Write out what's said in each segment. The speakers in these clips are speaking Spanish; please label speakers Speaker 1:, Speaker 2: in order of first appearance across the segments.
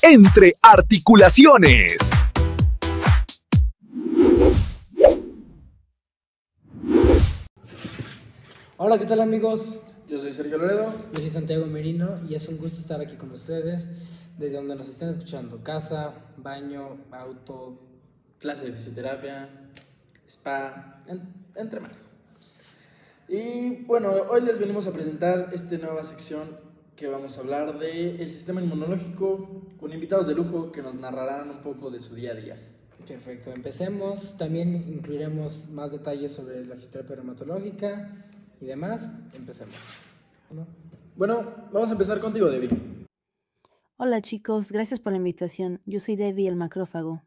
Speaker 1: entre articulaciones.
Speaker 2: Hola, ¿qué tal amigos?
Speaker 3: Yo soy Sergio Loredo.
Speaker 2: Yo soy Santiago Merino y es un gusto estar aquí con ustedes desde donde nos estén escuchando. Casa, baño, auto,
Speaker 3: Clase de fisioterapia, spa, entre más. Y bueno, hoy les venimos a presentar esta nueva sección que vamos a hablar del sistema inmunológico con invitados de lujo que nos narrarán un poco de su día a día.
Speaker 2: Perfecto, empecemos. También incluiremos más detalles sobre la fisioterapia reumatológica y demás. Empecemos.
Speaker 3: Bueno, vamos a empezar contigo, Debbie.
Speaker 4: Hola chicos, gracias por la invitación. Yo soy Debbie, el macrófago.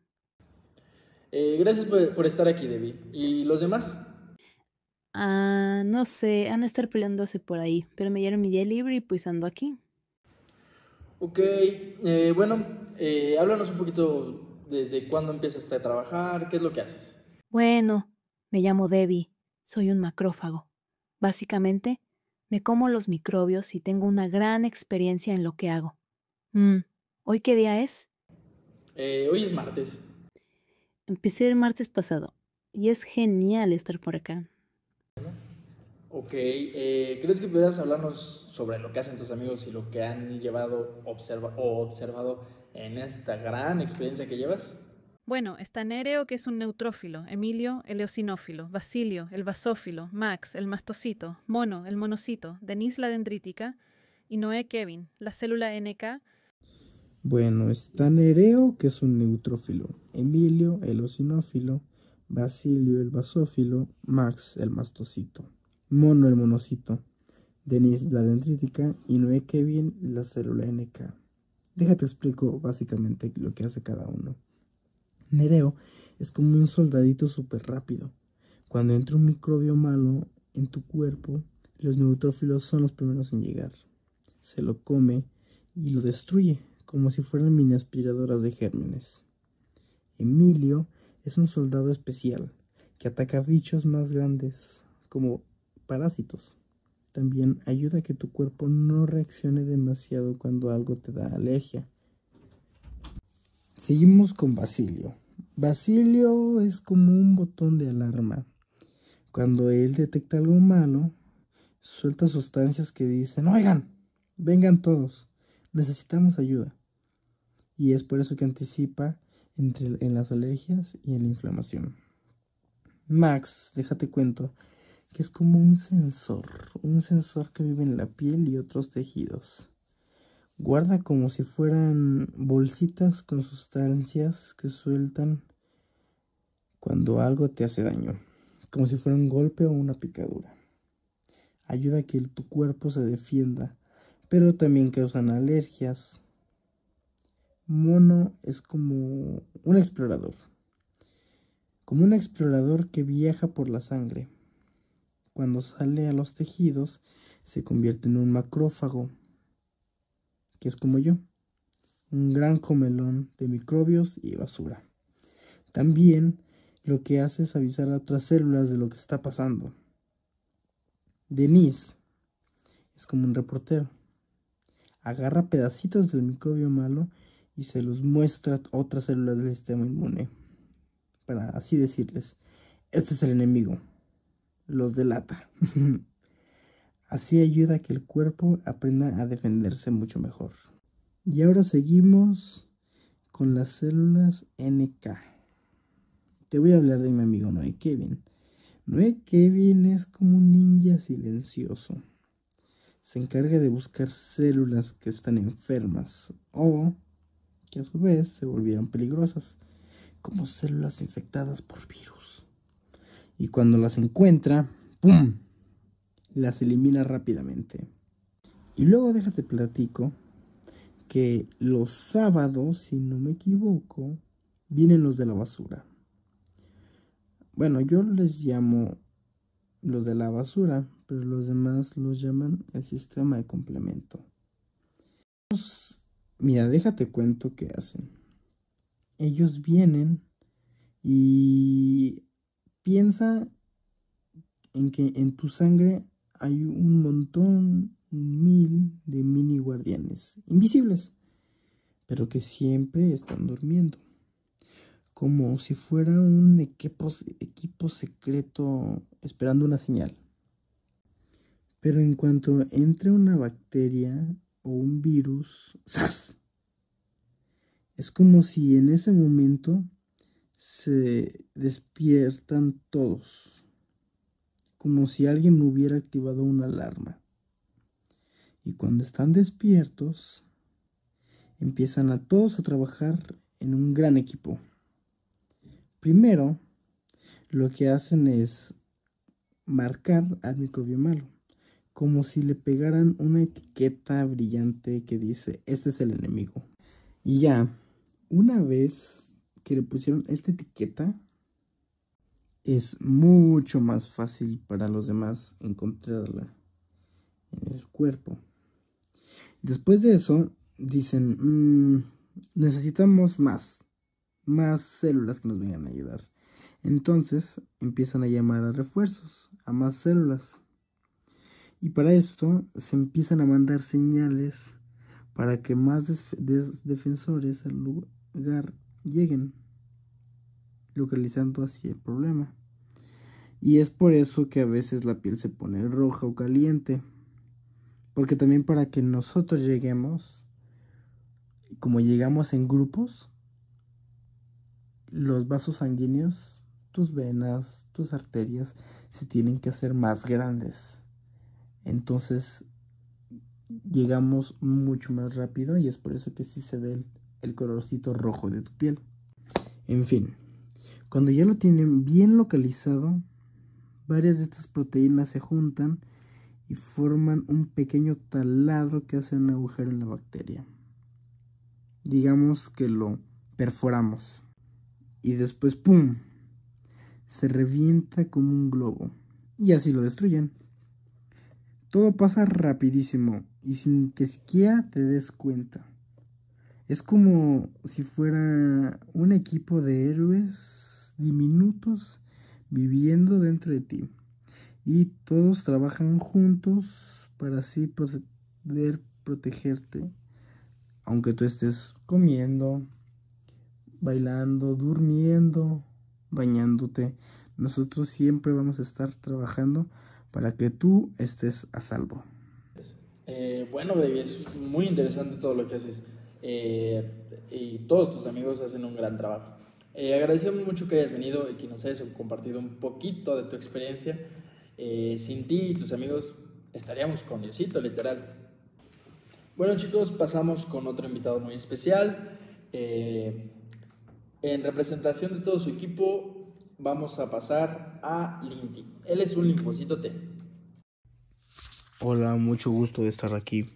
Speaker 3: Gracias por estar aquí, Debbie. ¿Y los demás?
Speaker 4: No sé, han de estar peleándose por ahí, pero me dieron mi día libre y pues ando aquí.
Speaker 3: Ok, bueno, háblanos un poquito desde cuándo empiezas a trabajar, qué es lo que haces.
Speaker 4: Bueno, me llamo Debbie, soy un macrófago. Básicamente, me como los microbios y tengo una gran experiencia en lo que hago. ¿Hoy qué día es?
Speaker 3: Hoy es martes.
Speaker 4: Empecé el martes pasado y es genial estar por acá.
Speaker 3: Ok, ¿crees que pudieras hablarnos sobre lo que hacen tus amigos y lo que han llevado observado en esta gran experiencia que llevas?
Speaker 5: Bueno, está Nereo, que es un neutrófilo, Emilio, el eosinófilo, Basilio, el basófilo, Max, el mastocito, Mono, el monocito, Denise, la dendrítica, y Noé, Kevin, la célula NK.
Speaker 6: Bueno, está Nereo, que es un neutrófilo, Emilio, el eosinófilo, Basilio, el basófilo, Max, el mastocito, Mono, el monocito, Denise, la dendrítica, y Noé, Kevin, la célula NK. Déjate explico básicamente lo que hace cada uno. Nereo es como un soldadito súper rápido. Cuando entra un microbio malo en tu cuerpo, los neutrófilos son los primeros en llegar. Se lo come y lo destruye, como si fueran mini aspiradoras de gérmenes. Emilio es un soldado especial que ataca bichos más grandes, como parásitos. También ayuda a que tu cuerpo no reaccione demasiado cuando algo te da alergia. Seguimos con Basilio. Basilio es como un botón de alarma. Cuando él detecta algo malo, suelta sustancias que dicen: oigan, vengan todos, necesitamos ayuda. Y es por eso que anticipa en las alergias y en la inflamación. Max, déjate cuento, que es como un sensor que vive en la piel y otros tejidos. Guarda como si fueran bolsitas con sustancias que sueltan cuando algo te hace daño, como si fuera un golpe o una picadura. Ayuda a que tu cuerpo se defienda, pero también causan alergias. Mono es como un explorador que viaja por la sangre. Cuando sale a los tejidos, se convierte en un macrófago, que es como yo, un gran comelón de microbios y basura. También lo que hace es avisar a otras células de lo que está pasando. Denise es como un reportero. Agarra pedacitos del microbio malo y se los muestra a otras células del sistema inmune, para así decirles: este es el enemigo. Los delata. Así ayuda a que el cuerpo aprenda a defenderse mucho mejor. Y ahora seguimos con las células NK. Te voy a hablar de mi amigo Noé Kevin. Noé Kevin es como un ninja silencioso. Se encarga de buscar células que están enfermas o que a su vez se volvieron peligrosas, como células infectadas por virus. Y cuando las encuentra, ¡pum!, las elimina rápidamente. Y luego déjate platico que los sábados, si no me equivoco, vienen los de la basura. Bueno, yo les llamo los de la basura, pero los demás los llaman el sistema de complemento. Mira, déjate cuento qué hacen. Ellos vienen y piensa en que en tu sangre hay un montón, 1000 de mini guardianes invisibles. pero que siempre están durmiendo, como si fuera un equipo secreto esperando una señal. Pero en cuanto entre una bacteria o un virus, ¡zas! Es como si en ese momento se despiertan todos, como si alguien hubiera activado una alarma. Y cuando están despiertos, empiezan a todos a trabajar en un gran equipo. Primero, lo que hacen es marcar al microbio malo, como si le pegaran una etiqueta brillante que dice, este es el enemigo. Y ya, una vez que le pusieron esta etiqueta, es mucho más fácil para los demás encontrarla en el cuerpo. Después de eso, dicen, necesitamos más células que nos vengan a ayudar. Entonces, empiezan a llamar a refuerzos, a más células. Y para esto, se empiezan a mandar señales para que más defensores al lugar lleguen, localizando así el problema. Y es por eso que a veces la piel se pone roja o caliente, porque también para que nosotros lleguemos, como llegamos en grupos, los vasos sanguíneos, tus venas, tus arterias, se tienen que hacer más grandes. Entonces llegamos mucho más rápido y es por eso que sí se ve el colorcito rojo de tu piel. En fin, cuando ya lo tienen bien localizado, varias de estas proteínas se juntan y forman un pequeño taladro que hace un agujero en la bacteria. Digamos que lo perforamos y después ¡pum! Se revienta como un globo y así lo destruyen. Todo pasa rapidísimo y sin que siquiera te des cuenta. Es como si fuera un equipo de héroes diminutos viviendo dentro de ti. Y todos trabajan juntos para así poder protegerte. Aunque tú estés comiendo, bailando, durmiendo, bañándote, nosotros siempre vamos a estar trabajando para que tú estés a salvo.
Speaker 3: Bueno, David, es muy interesante todo lo que haces. Y todos tus amigos hacen un gran trabajo. Agradecemos mucho que hayas venido y que nos hayas compartido un poquito de tu experiencia. Sin ti y tus amigos estaríamos con Diosito, literal. Bueno, chicos, pasamos con otro invitado muy especial. En representación de todo su equipo, vamos a pasar a Lindy. Él es un linfocito T.
Speaker 6: Hola, mucho gusto de estar aquí.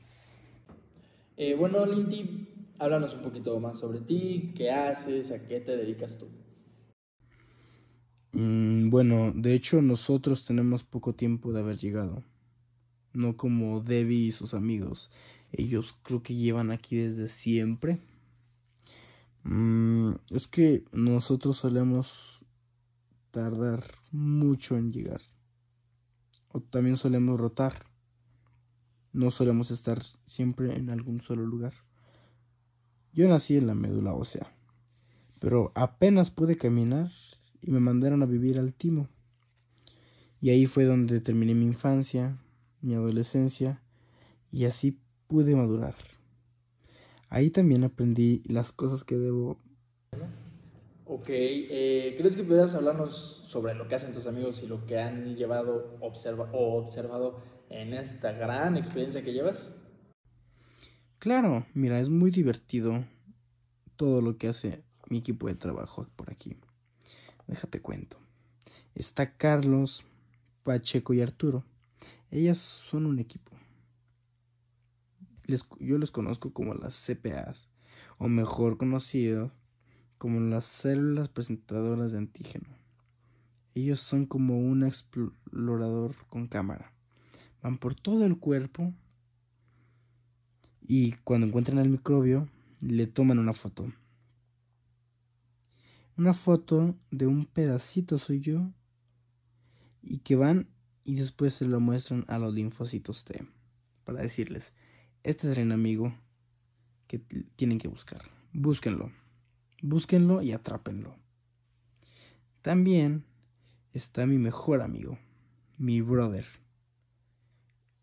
Speaker 3: Bueno, Lindy, háblanos un poquito más sobre ti, qué haces, a qué te dedicas tú.
Speaker 6: Bueno, de hecho nosotros tenemos poco tiempo de haber llegado. No como Debbie y sus amigos. Ellos creo que llevan aquí desde siempre. Es que nosotros solemos tardar mucho en llegar. O también solemos rotar. No solemos estar siempre en algún solo lugar. Yo nací en la médula ósea, pero apenas pude caminar y me mandaron a vivir al Timo. Y ahí fue donde terminé mi infancia, mi adolescencia, y así pude madurar. Ahí también aprendí las cosas que debo.
Speaker 3: Ok, ¿crees que pudieras hablarnos sobre lo que hacen tus amigos y lo que han llevado observado en esta gran experiencia que llevas?
Speaker 6: Claro, mira, es muy divertido todo lo que hace mi equipo de trabajo por aquí. Déjate cuento. Está Carlos, Pacheco y Arturo. Ellas son un equipo. Yo les conozco como las CPAs, o mejor conocido como las células presentadoras de antígeno. Ellos son como un explorador con cámara. Van por todo el cuerpo y cuando encuentran el microbio le toman una foto. Una foto de un pedacito suyo y que van y después se lo muestran a los linfocitos T para decirles, este es el enemigo que tienen que buscar. Búsquenlo y atrápenlo. También está mi mejor amigo, mi brother,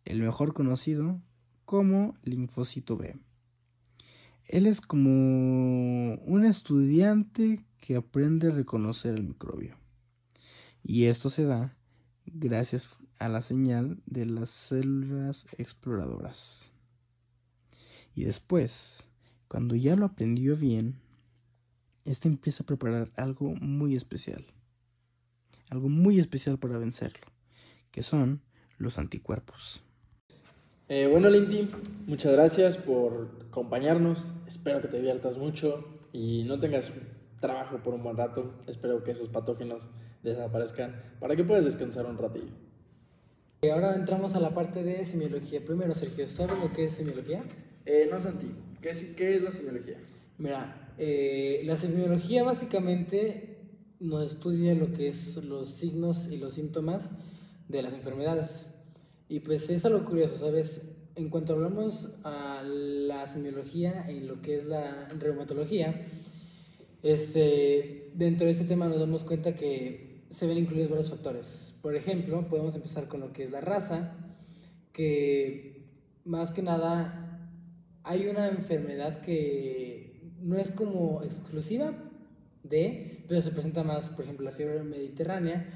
Speaker 6: el mejor conocido como Linfocito B. Él es como un estudiante que aprende a reconocer el microbio. Y esto se da gracias a la señal de las células exploradoras. Y después, cuando ya lo aprendió bien, empieza a preparar algo muy especial para vencerlo, que son los anticuerpos.
Speaker 3: Bueno, Lindy, muchas gracias por acompañarnos. Espero que te diviertas mucho y no tengas trabajo por un buen rato. Espero que esos patógenos desaparezcan para que puedas descansar un ratillo.
Speaker 2: Y ahora entramos a la parte de semiología. Primero, Sergio, ¿sabes lo que es semiología?
Speaker 3: No, Santi, ¿qué es la semiología?
Speaker 2: Mira, la semiología básicamente nos estudia lo que es los signos y los síntomas de las enfermedades. Y pues es algo curioso, ¿sabes? En cuanto hablamos a la semiología en lo que es la reumatología, dentro de este tema nos damos cuenta que se ven incluidos varios factores. Por ejemplo, podemos empezar con lo que es la raza, que más que nada hay una enfermedad que no es como exclusiva pero se presenta más, por ejemplo, la fiebre mediterránea,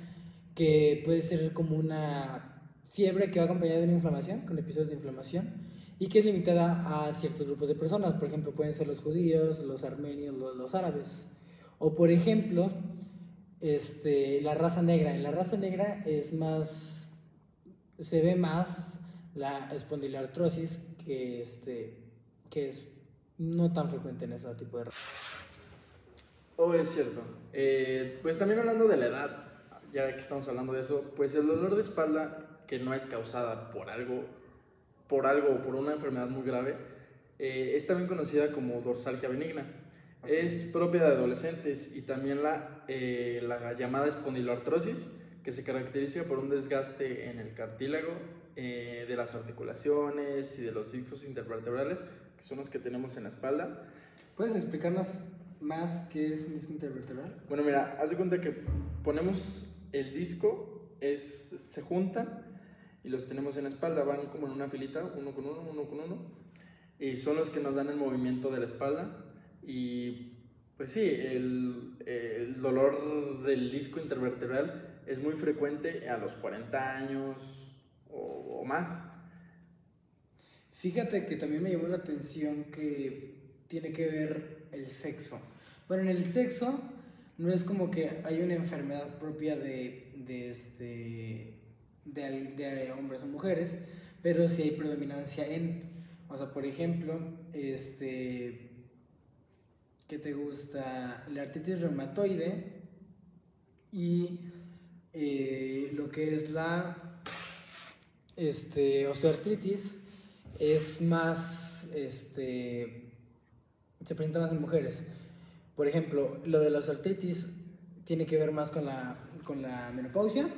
Speaker 2: que puede ser como una fiebre que va acompañada de una inflamación, con episodios de inflamación, y que es limitada a ciertos grupos de personas. Por ejemplo, pueden ser los judíos, los armenios, los árabes. O por ejemplo, la raza negra. En la raza negra se ve más la espondiloartrosis, que es no tan frecuente en ese tipo de raza.
Speaker 3: Oh, es cierto. Pues también hablando de la edad, ya que estamos hablando de eso, pues el dolor de espalda que no es causada por algo o por una enfermedad muy grave, es también conocida como dorsalgia benigna. Okay. Es propia de adolescentes y también la llamada espondiloartrosis, que se caracteriza por un desgaste en el cartílago, de las articulaciones y de los discos intervertebrales, que son los que tenemos en la espalda.
Speaker 2: ¿Puedes explicarnos más qué es un disco intervertebral?
Speaker 3: Bueno, mira, haz de cuenta que ponemos el disco, se juntan y los tenemos en la espalda, van como en una filita, uno con uno, y son los que nos dan el movimiento de la espalda. Y pues sí, el dolor del disco intervertebral es muy frecuente a los 40 años o más.
Speaker 2: Fíjate que también me llamó la atención que tiene que ver el sexo. Bueno, en el sexo no es como que hay una enfermedad propia de hombres o mujeres, pero sí hay predominancia o sea, por ejemplo, ¿qué te gusta? La artritis reumatoide y lo que es la osteoartritis es más, se presenta más en mujeres. Por ejemplo, lo de la osteoartritis tiene que ver más con la menopausia,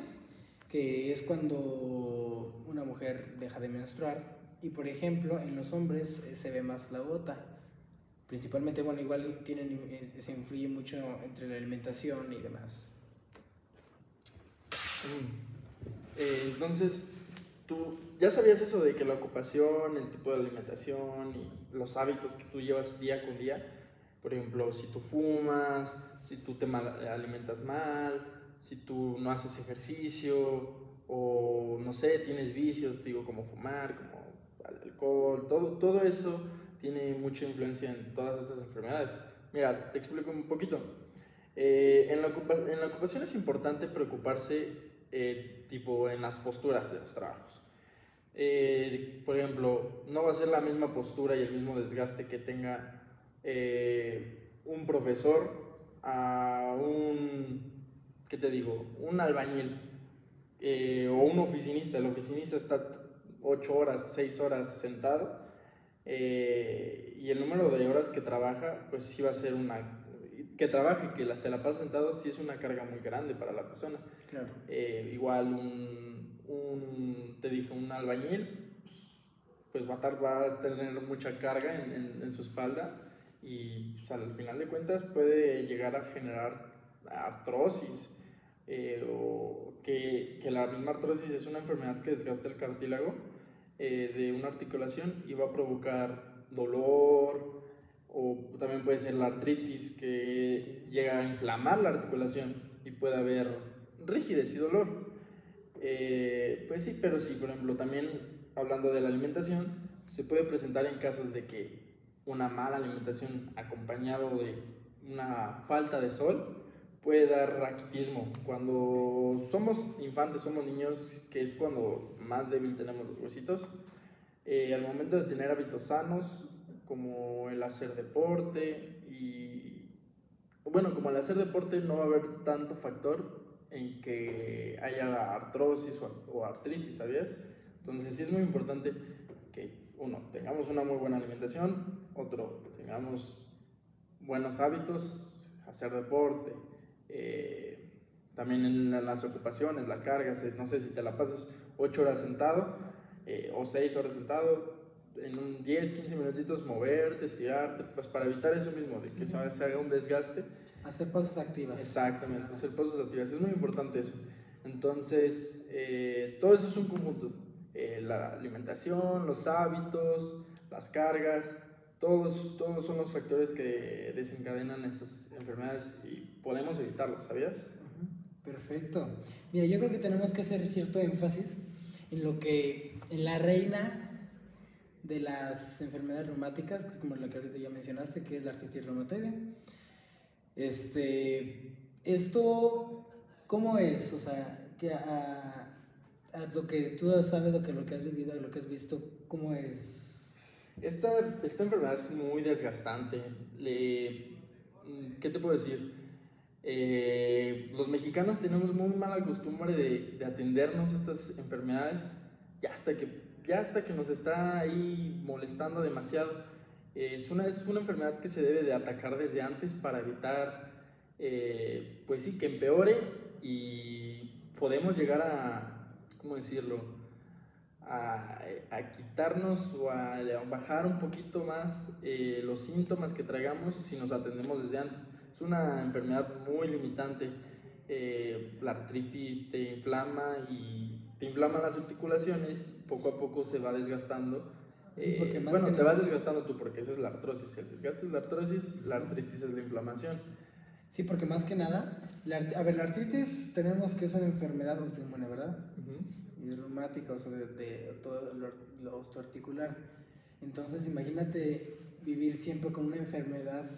Speaker 2: que es cuando una mujer deja de menstruar. Y por ejemplo, en los hombres se ve más la gota. Principalmente, bueno, igual se influye mucho entre la alimentación y demás.
Speaker 3: Entonces, ¿tú ya sabías eso de que la ocupación, el tipo de alimentación y los hábitos que tú llevas día con día, por ejemplo, si tú fumas, si tú te alimentas mal, si tú no haces ejercicio o, no sé, tienes vicios, te digo, como fumar, como alcohol, todo eso tiene mucha influencia en todas estas enfermedades? Mira, te explico un poquito. En la ocupación es importante preocuparse tipo en las posturas de los trabajos. Por ejemplo, no va a ser la misma postura y el mismo desgaste que tenga un profesor a ¿qué te digo? Un albañil o un oficinista. El oficinista está 8 horas, 6 horas sentado, y el número de horas que trabaja, pues sí va a ser que trabaje, que se la pasa sentado, sí es una carga muy grande para la persona. Claro. Igual te dije, un albañil, pues, pues va a tener mucha carga en su espalda y pues, al final de cuentas puede llegar a generar artrosis, o que la misma artrosis es una enfermedad que desgasta el cartílago de una articulación y va a provocar dolor, o también puede ser la artritis que llega a inflamar la articulación y puede haber rigidez y dolor. Pues sí, pero sí, por ejemplo, también hablando de la alimentación, se puede presentar en casos de que una mala alimentación acompañado de una falta de sol puede dar raquitismo. Cuando somos infantes, somos niños, que es cuando más débil tenemos los huesitos, al momento de tener hábitos sanos, como el hacer deporte, como el hacer deporte no va a haber tanto factor en que haya artrosis o artritis, ¿sabías? Entonces sí es muy importante que uno, tengamos una muy buena alimentación, otro, tengamos buenos hábitos, hacer deporte, también en las ocupaciones, la carga, no sé si te la pasas 8 horas sentado o 6 horas sentado, en un 10, 15 minutitos moverte, estirarte, pues para evitar eso mismo, de que se haga un desgaste.
Speaker 2: Hacer pausas activas.
Speaker 3: Exactamente, hacer pausas activas, es muy importante eso. Entonces, todo eso es un conjunto. La alimentación, los hábitos, las cargas, todos son los factores que desencadenan estas enfermedades y podemos evitarlos, ¿sabías?
Speaker 2: Perfecto. Mira, yo creo que tenemos que hacer cierto énfasis en la reina de las enfermedades reumáticas, que es como la que ahorita ya mencionaste, que es la artritis reumatoide. Esto, ¿cómo es? O sea, que a lo que tú sabes, lo que has vivido, lo que has visto, ¿cómo es?
Speaker 3: Esta enfermedad es muy desgastante. ¿Qué te puedo decir? Los mexicanos tenemos muy mala costumbre de atendernos estas enfermedades ya hasta que nos está ahí molestando demasiado. Es una enfermedad que se debe de atacar desde antes para evitar, pues sí, que empeore, y podemos llegar a, ¿cómo decirlo?, a quitarnos o a bajar un poquito más los síntomas que traigamos si nos atendemos desde antes. Es una enfermedad muy limitante. La artritis te inflama las articulaciones, poco a poco se va desgastando.
Speaker 2: Sí,
Speaker 3: te vas desgastando tú, porque eso es la artrosis. El desgaste es la artrosis, la artritis es la inflamación.
Speaker 2: Sí, porque más que nada, la artritis tenemos que es una enfermedad autoinmune, ¿verdad? Y es reumática, o sea, de todo lo osteoarticular. Entonces, imagínate vivir siempre con una enfermedad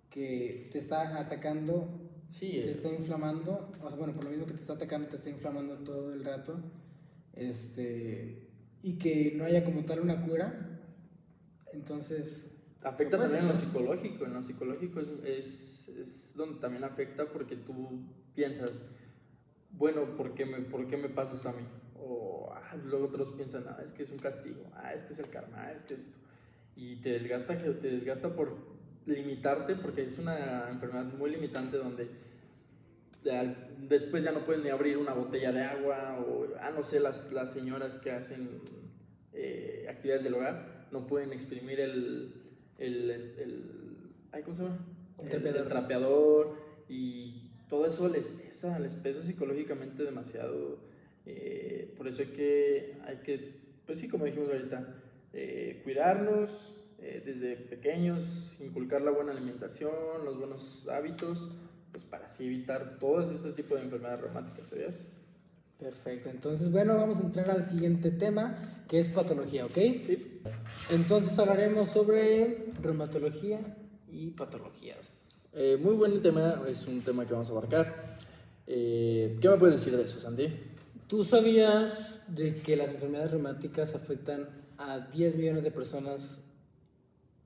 Speaker 2: que te está atacando,
Speaker 3: sí,
Speaker 2: te está inflamando, o sea, bueno, por lo mismo que te está atacando, te está inflamando todo el rato, y que no haya como tal una cura. Entonces
Speaker 3: afecta también en lo psicológico. En lo psicológico es donde también afecta, porque tú piensas, bueno, ¿por qué me pasa esto a mí? O luego otros piensan, es que es un castigo, es que es el karma, es que es esto. Y te desgasta por limitarte, porque es una enfermedad muy limitante donde después ya no puedes ni abrir una botella de agua, o no sé, las señoras que hacen actividades del hogar no pueden exprimir ¿cómo se llama? El trapeador, y todo eso les pesa psicológicamente demasiado. Por eso hay que, pues sí, como dijimos ahorita, cuidarnos desde pequeños, inculcar la buena alimentación, los buenos hábitos, pues para así evitar todos estos tipos de enfermedades reumáticas, ¿sabías?
Speaker 2: Perfecto, entonces bueno, vamos a entrar al siguiente tema, que es patología, ¿ok?
Speaker 3: Sí.
Speaker 2: Entonces hablaremos sobre reumatología y patologías.
Speaker 3: Muy buen tema, es un tema que vamos a abarcar. ¿Qué me puedes decir de eso, Sandy?
Speaker 2: ¿Tú sabías de que las enfermedades reumáticas afectan a 10 millones de personas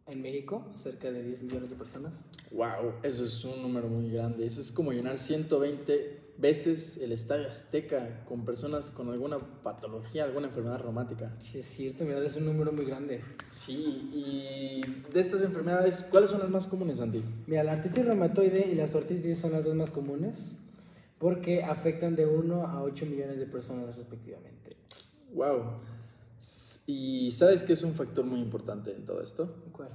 Speaker 2: en México? Cerca de 10 millones de personas.
Speaker 3: Wow, eso es un número muy grande. Eso es como llenar 120 veces el Estadio Azteca con personas con alguna patología, alguna enfermedad reumática.
Speaker 2: Sí, es cierto, mira, es un número muy grande.
Speaker 3: Sí, y de estas enfermedades, ¿cuáles son las más comunes, Santi?
Speaker 2: Mira, la artritis reumatoide y la osteoartritis son las dos más comunes, porque afectan de 1 a 8 millones de personas respectivamente.
Speaker 3: Wow. Y ¿sabes qué es un factor muy importante en todo esto?
Speaker 2: ¿Cuál?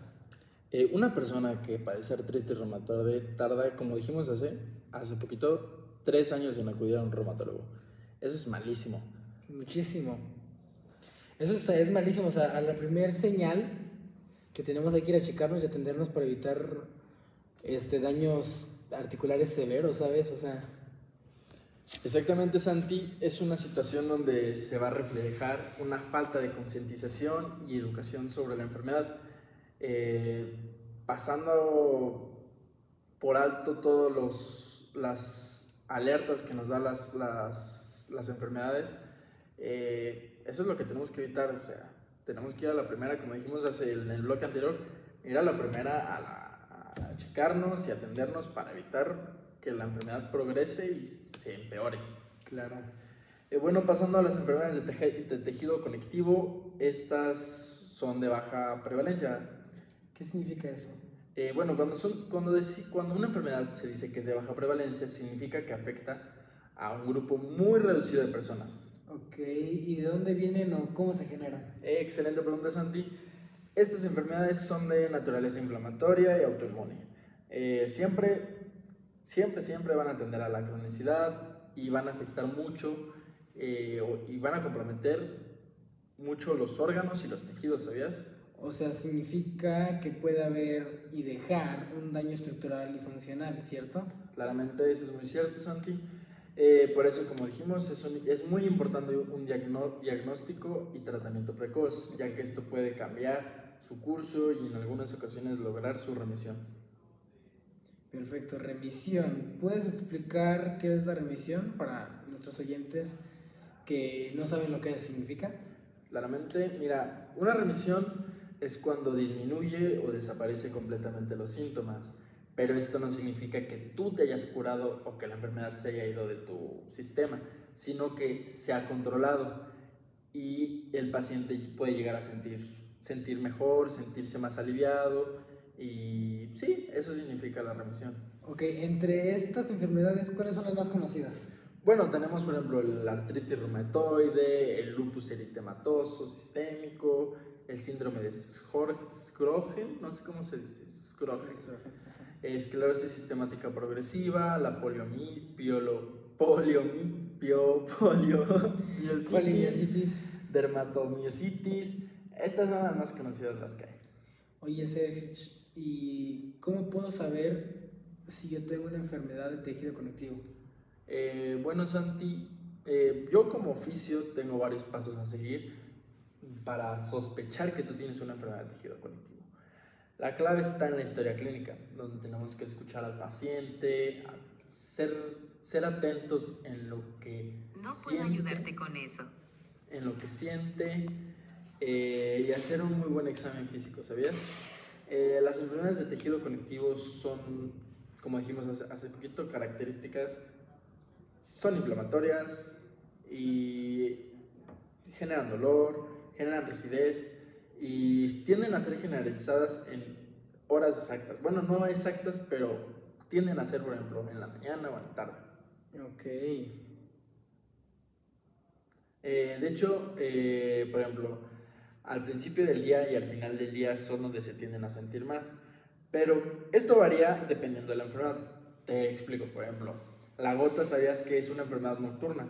Speaker 3: Una persona que padece artritis reumatoide tarda, como dijimos hace poquito, 3 años en acudir a un reumatólogo. Eso es malísimo.
Speaker 2: Muchísimo. Eso es malísimo. O sea, a la primer señal que tenemos hay que ir a checarnos y atendernos para evitar daños articulares severos, ¿sabes? O sea,
Speaker 3: Exactamente, Santi, es una situación donde se va a reflejar una falta de concientización y educación sobre la enfermedad, pasando por alto todas las alertas que nos dan las enfermedades. Eso es lo que tenemos que evitar. O sea, tenemos que ir a la primera, como dijimos en el bloque anterior, ir a la primera a checarnos y atendernos para evitar que la enfermedad progrese y se empeore.
Speaker 2: claro.
Speaker 3: Bueno, pasando a las enfermedades de tejido conectivo, estas son de baja prevalencia.
Speaker 2: ¿Qué significa eso?
Speaker 3: Bueno, cuando una enfermedad se dice que es de baja prevalencia, significa que afecta a un grupo muy reducido de personas.
Speaker 2: Ok, ¿y de dónde vienen o cómo se generan?
Speaker 3: Excelente pregunta, Santi. Estas enfermedades son de naturaleza inflamatoria y autoinmune. Siempre van a tender a la cronicidad y van a afectar mucho y van a comprometer mucho los órganos y los tejidos, ¿sabías?
Speaker 2: O sea, significa que puede haber y dejar un daño estructural y funcional, ¿cierto?
Speaker 3: Claramente eso es muy cierto, Santi. Por eso, como dijimos, es muy importante un diagnóstico y tratamiento precoz, ya que esto puede cambiar su curso y en algunas ocasiones lograr su remisión.
Speaker 2: Perfecto, remisión. ¿Puedes explicar qué es la remisión para nuestros oyentes que no saben lo que significa?
Speaker 3: Claramente, mira, una remisión es cuando disminuye o desaparece completamente los síntomas, pero esto no significa que tú te hayas curado o que la enfermedad se haya ido de tu sistema, sino que se ha controlado y el paciente puede llegar a sentir mejor, sentirse más aliviado y sí, eso significa la remisión.
Speaker 2: Ok, entre estas enfermedades, ¿cuáles son las más conocidas?
Speaker 3: Bueno, tenemos por ejemplo la artritis reumatoide, el lupus eritematoso sistémico, el síndrome de Sjögren, no sé cómo se dice, Sjögren, esclerosis sistemática progresiva, la poliomielitis, dermatomiositis. Estas son las más conocidas, las que hay.
Speaker 2: Oye, Serge, ¿y cómo puedo saber si yo tengo una enfermedad de tejido conectivo?
Speaker 3: Bueno, Santi, yo como oficio tengo varios pasos a seguir para sospechar que tú tienes una enfermedad de tejido conectivo. La clave está en la historia clínica, donde tenemos que escuchar al paciente, ser atentos en lo que
Speaker 7: No
Speaker 3: siente,
Speaker 7: puedo ayudarte con eso.
Speaker 3: en lo que siente y hacer un muy buen examen físico, ¿sabías? Las enfermedades de tejido conectivo son, como dijimos hace poquito, son inflamatorias y generan dolor, generan rigidez y tienden a ser generalizadas en horas exactas. Bueno, no exactas, pero tienden a ser, por ejemplo, en la mañana o en la tarde.
Speaker 2: Ok.
Speaker 3: De hecho, por ejemplo, al principio del día y al final del día son donde se tienden a sentir más. Pero esto varía dependiendo de la enfermedad. Te explico, por ejemplo, la gota, ¿sabías que es una enfermedad nocturna?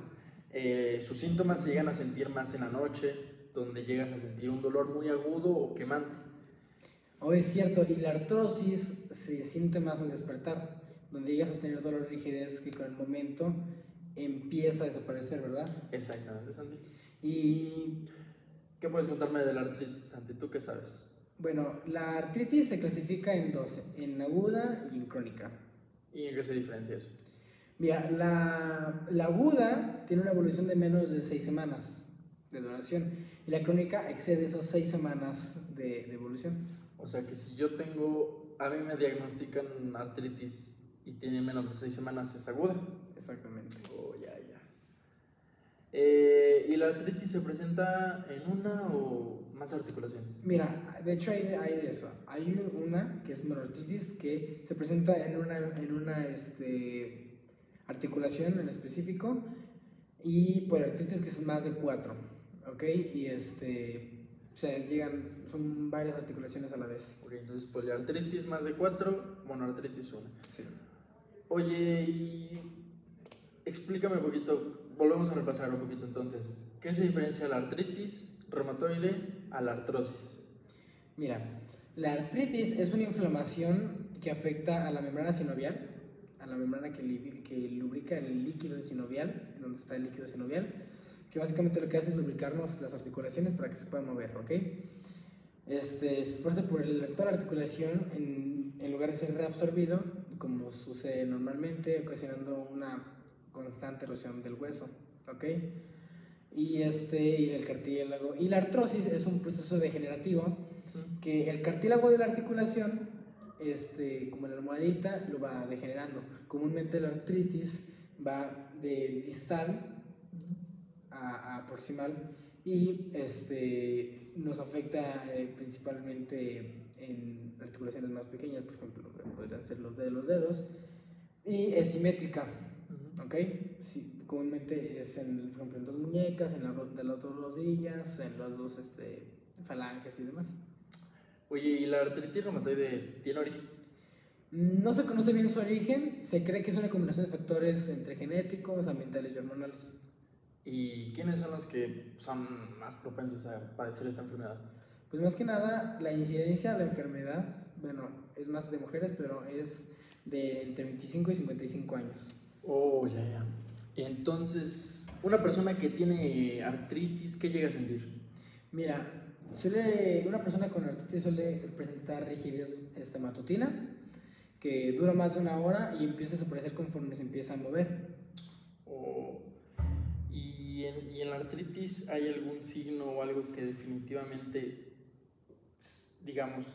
Speaker 3: Sus síntomas se llegan a sentir más en la noche, donde llegas a sentir un dolor muy agudo o quemante.
Speaker 2: Oh, es cierto, y la artrosis se siente más al despertar, donde llegas a tener dolor y rigidez que con el momento empieza a desaparecer, ¿verdad?
Speaker 3: Exactamente, Santi.
Speaker 2: Y
Speaker 3: ¿Qué puedes contarme de la artritis, Santi? ¿Tú qué sabes?
Speaker 2: bueno, la artritis se clasifica en dos, en aguda y en crónica.
Speaker 3: ¿Y en qué se diferencia eso?
Speaker 2: Mira, la aguda tiene una evolución de menos de 6 semanas de duración y la crónica excede esas 6 semanas de evolución.
Speaker 3: O sea que si a mí me diagnostican artritis y tiene menos de 6 semanas, es aguda.
Speaker 2: Exactamente.
Speaker 3: Oh, ya. ¿Y la artritis se presenta en una o más articulaciones?
Speaker 2: Mira, de hecho hay de eso. Hay una que es monoartritis que se presenta en una articulación en específico y poliartritis que es más de 4, ¿ok? Y sea, son varias articulaciones a la vez.
Speaker 3: Ok, entonces poliartritis más de 4, monoartritis 1.
Speaker 2: Sí.
Speaker 3: Oye, y explícame un poquito, volvemos a repasar un poquito entonces. ¿Qué se diferencia la artritis reumatoide a la artrosis?
Speaker 2: Mira, la artritis es una inflamación que afecta a la membrana sinovial, a la membrana que lubrica el líquido sinovial, donde está el líquido sinovial, que básicamente lo que hace es lubricarnos las articulaciones para que se puedan mover, ¿ok? Se esfuerza por toda la articulación en lugar de ser reabsorbido, como sucede normalmente, ocasionando una constante erosión del hueso, ¿ok? Y del cartílago. Y la artrosis es un proceso degenerativo que el cartílago de la articulación, como en la almohadita, lo va degenerando. Comúnmente la artritis va de distal a proximal y nos afecta principalmente en articulaciones más pequeñas, por ejemplo, podrían ser los de los dedos, y es simétrica, ¿ok? Sí, comúnmente es, por ejemplo, en dos muñecas, en de las dos rodillas, en las dos falanges y demás.
Speaker 3: Oye, ¿y la artritis reumatoide tiene origen?
Speaker 2: No se conoce bien su origen, se cree que es una combinación de factores entre genéticos, ambientales y hormonales.
Speaker 3: ¿Y quiénes son los que son más propensos a padecer esta enfermedad?
Speaker 2: Pues más que nada, la incidencia de la enfermedad, bueno, es más de mujeres, pero es de entre 25 y 55 años.
Speaker 3: Oh, ya. Entonces, una persona que tiene artritis, ¿qué llega a sentir?
Speaker 2: Mira, una persona con artritis suele presentar rigidez matutina, que dura más de una hora y empieza a desaparecer conforme se empieza a mover.
Speaker 3: ¿Y en la artritis hay algún signo o algo que definitivamente, digamos,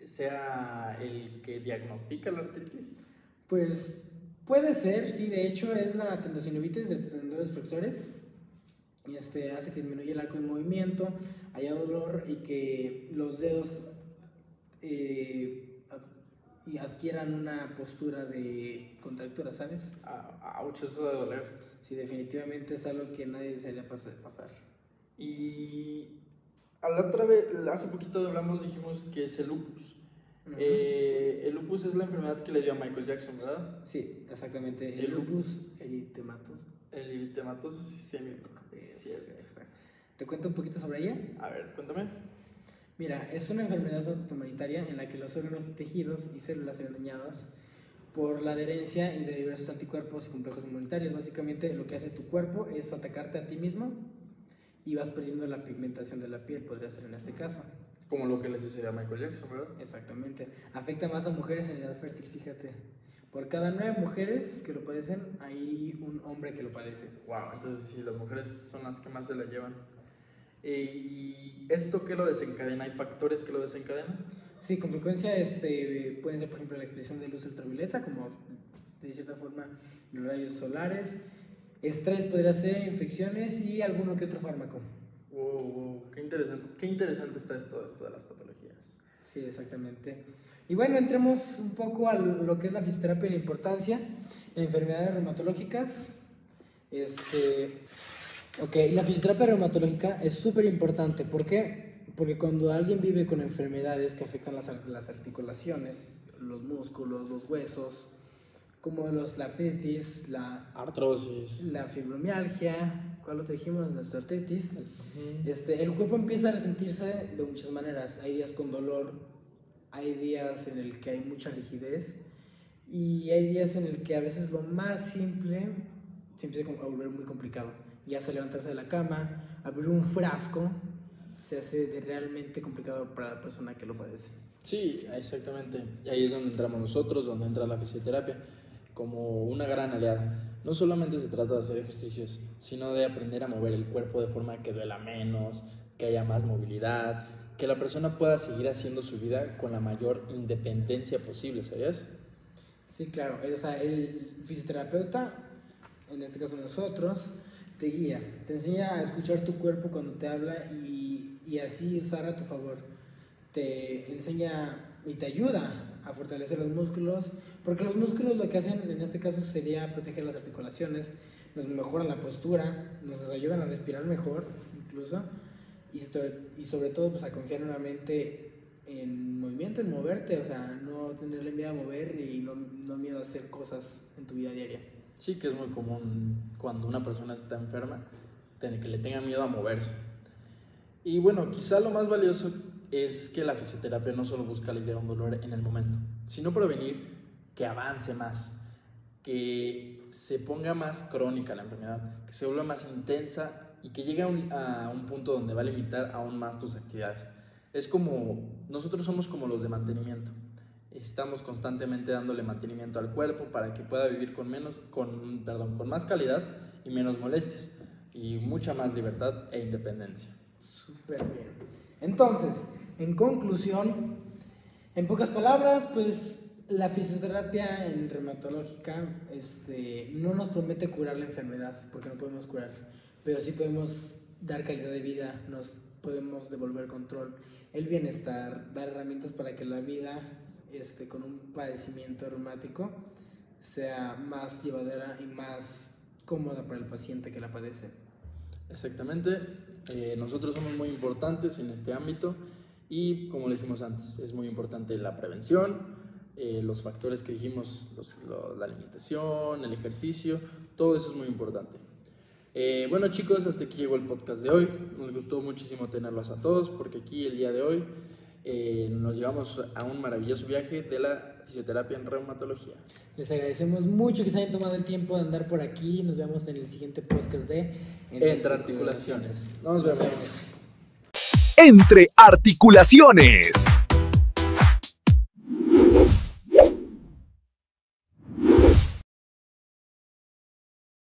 Speaker 3: sea el que diagnostica la artritis?
Speaker 2: Pues puede ser, sí, de hecho es la tendosinovitis de tendores flexores. Hace que disminuya el arco de movimiento, haya dolor y que los dedos adquieran una postura de contractura, ¿sabes?
Speaker 3: Ouch, eso de doler.
Speaker 2: Sí, definitivamente es algo que nadie desearía pasar.
Speaker 3: Y a la otra vez, hace poquito dijimos que es el lupus. El lupus es la enfermedad que le dio a Michael Jackson, ¿verdad?
Speaker 2: Sí, exactamente. El lupus eritematoso.
Speaker 3: El eritematoso sistémico.
Speaker 2: Exacto. ¿Te cuento un poquito sobre ella?
Speaker 3: A ver, cuéntame.
Speaker 2: Mira, es una enfermedad autoinmunitaria en la que los órganos, tejidos y células se ven dañados por la adherencia y de diversos anticuerpos y complejos inmunitarios. Básicamente lo que hace tu cuerpo es atacarte a ti mismo y vas perdiendo la pigmentación de la piel, podría ser en este caso.
Speaker 3: Como lo que le sucedió a Michael Jackson, ¿verdad?
Speaker 2: Exactamente. Afecta más a mujeres en edad fértil, fíjate. Por cada 9 mujeres que lo padecen, hay un hombre que lo padece.
Speaker 3: Wow, entonces sí, las mujeres son las que más se la llevan. ¿Y esto qué lo desencadena? ¿Hay factores que lo desencadenan?
Speaker 2: Sí, con frecuencia pueden ser, por ejemplo, la exposición de luz ultravioleta, como de cierta forma los rayos solares. Estrés podría ser, infecciones y alguno que otro fármaco.
Speaker 3: Wow, qué interesante está todo esto de las patologías.
Speaker 2: Sí, exactamente. Y bueno, entremos un poco a lo que es la fisioterapia y la importancia en enfermedades reumatológicas. La fisioterapia reumatológica es súper importante. ¿Por qué? Porque cuando alguien vive con enfermedades que afectan las articulaciones, los músculos, los huesos, como la artritis, la
Speaker 3: artrosis,
Speaker 2: la fibromialgia, ¿cuál otro dijimos? La osteoartritis. El cuerpo empieza a resentirse de muchas maneras. Hay días con dolor, hay días en el que hay mucha rigidez y hay días en el que a veces lo más simple se empieza a volver muy complicado. Ya sea levantarse de la cama, abrir un frasco, se hace realmente complicado para la persona que lo padece.
Speaker 3: Sí, exactamente. Y ahí es donde entramos nosotros, donde entra la fisioterapia, como una gran aliada. No solamente se trata de hacer ejercicios, sino de aprender a mover el cuerpo de forma que duela menos, que haya más movilidad, que la persona pueda seguir haciendo su vida con la mayor independencia posible, ¿sabías?
Speaker 2: Sí, claro. El fisioterapeuta, en este caso nosotros, te guía, te enseña a escuchar tu cuerpo cuando te habla y así usar a tu favor. Te enseña y te ayuda a fortalecer los músculos, porque los músculos lo que hacen en este caso sería proteger las articulaciones, nos mejoran la postura, nos ayudan a respirar mejor incluso, y sobre todo pues a confiar nuevamente en movimiento, en moverte, o sea, no tenerle miedo a mover y no miedo a hacer cosas en tu vida diaria.
Speaker 3: Sí, que es muy común cuando una persona está enferma, que le tenga miedo a moverse. Y bueno, quizá lo más valioso es que la fisioterapia no solo busca aliviar un dolor en el momento, sino prevenir que avance más, que se ponga más crónica la enfermedad, que se vuelva más intensa y que llegue a un punto donde va a limitar aún más tus actividades. Es como, nosotros somos como los de mantenimiento. Estamos constantemente dándole mantenimiento al cuerpo para que pueda vivir con más calidad y menos molestias y mucha más libertad e independencia.
Speaker 2: Súper bien. Entonces, en conclusión, en pocas palabras, pues la fisioterapia en reumatológica no nos promete curar la enfermedad, porque no podemos curar, pero sí podemos dar calidad de vida, nos podemos devolver control, el bienestar, dar herramientas para que la vida con un padecimiento reumático sea más llevadera y más cómoda para el paciente que la padece.
Speaker 3: Exactamente, nosotros somos muy importantes en este ámbito y como le dijimos antes, es muy importante la prevención, los factores que dijimos, la alimentación, el ejercicio, todo eso es muy importante. Bueno chicos, hasta aquí llegó el podcast de hoy, nos gustó muchísimo tenerlos a todos porque aquí el día de hoy nos llevamos a un maravilloso viaje de la fisioterapia en reumatología.
Speaker 2: Les agradecemos mucho que se hayan tomado el tiempo de andar por aquí. Nos vemos en el siguiente podcast de
Speaker 3: Entre Articulaciones. Nos vemos.
Speaker 1: Entre Articulaciones.